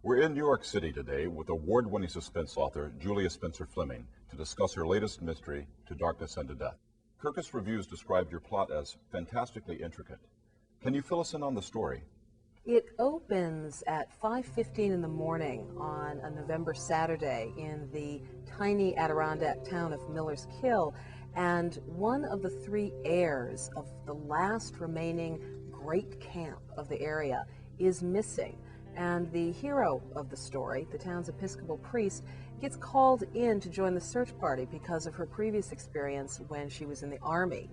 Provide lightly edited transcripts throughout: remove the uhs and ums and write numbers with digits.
We're in New York City today with award-winning suspense author Julia Spencer-Fleming to discuss her latest mystery, To Darkness and to Death. Kirkus Reviews described your plot as fantastically intricate. Can you fill us in on the story? It opens at 5:15 in the morning on a November Saturday in the tiny Adirondack town of Miller's Kill, and one of the three heirs of the last remaining great camp of the area is missing. And the hero of the story, the town's Episcopal priest, gets called in to join the search party because of her previous experience when she was in the army.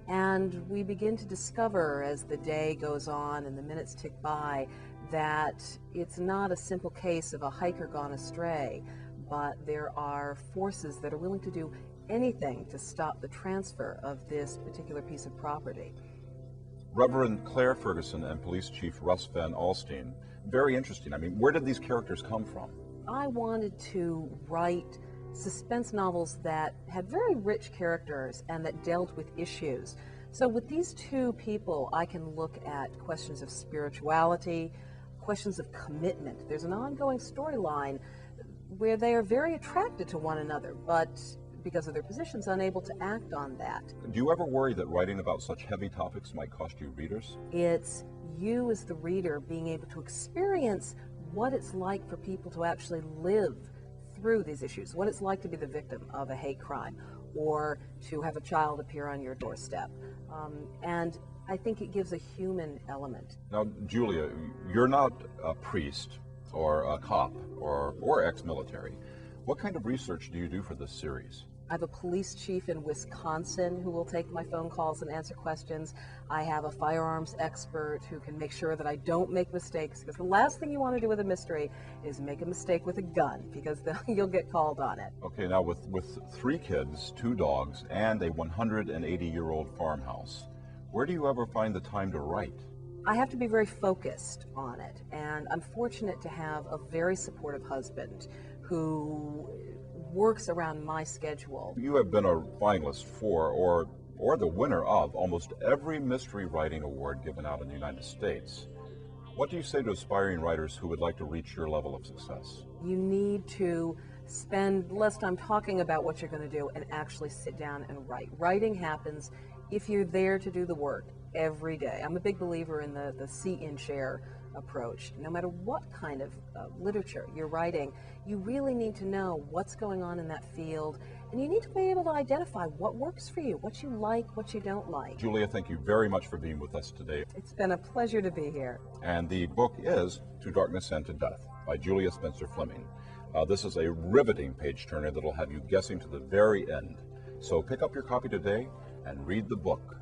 And we begin to discover as the day goes on and the minutes tick by that it's not a simple case of a hiker gone astray, but there are forces that are willing to do anything to stop the transfer of this particular piece of property. Reverend Claire Ferguson and Police Chief Russ Van Alstyne. Very interesting. I mean, where did these characters come from? I wanted to write suspense novels that had very rich characters and that dealt with issues. So with these two people, I can look at questions of spirituality, questions of commitment. There's an ongoing storyline where they are very attracted to one another, but because of their positions, unable to act on that. Do you ever worry that writing about such heavy topics might cost you readers? It's you as the reader being able to experience what it's like for people to actually live through these issues, what it's like to be the victim of a hate crime or to have a child appear on your doorstep. And I think it gives a human element. Now, Julia, you're not a priest or a cop or ex-military. What kind of research do you do for this series? I have a police chief in Wisconsin who will take my phone calls and answer questions. I have a firearms expert who can make sure that I don't make mistakes, because the last thing you want to do with a mystery is make a mistake with a gun, because then you'll get called on it. Okay, now with 3 kids, 2 dogs, and a 180-year-old farmhouse, where do you ever find the time to write? I have to be very focused on it, and I'm fortunate to have a very supportive husband who works around my schedule. You have been a finalist for, or the winner of, almost every mystery writing award given out in the United States. What do you say to aspiring writers who would like to reach your level of success? You need to spend less time talking about what you're going to do and actually sit down and write. Writing happens if you're there to do the work every day. I'm a big believer in the see-in-share approach. No matter what kind of literature you're writing, you really need to know what's going on in that field, and you need to be able to identify what works for you, what you like, what you don't like. Julia, thank you very much for being with us today. It's been a pleasure to be here. And the book is To Darkness and to Death by Julia Spencer-Fleming. This is a riveting page-turner that'll have you guessing to the very end. So pick up your copy today and read the book.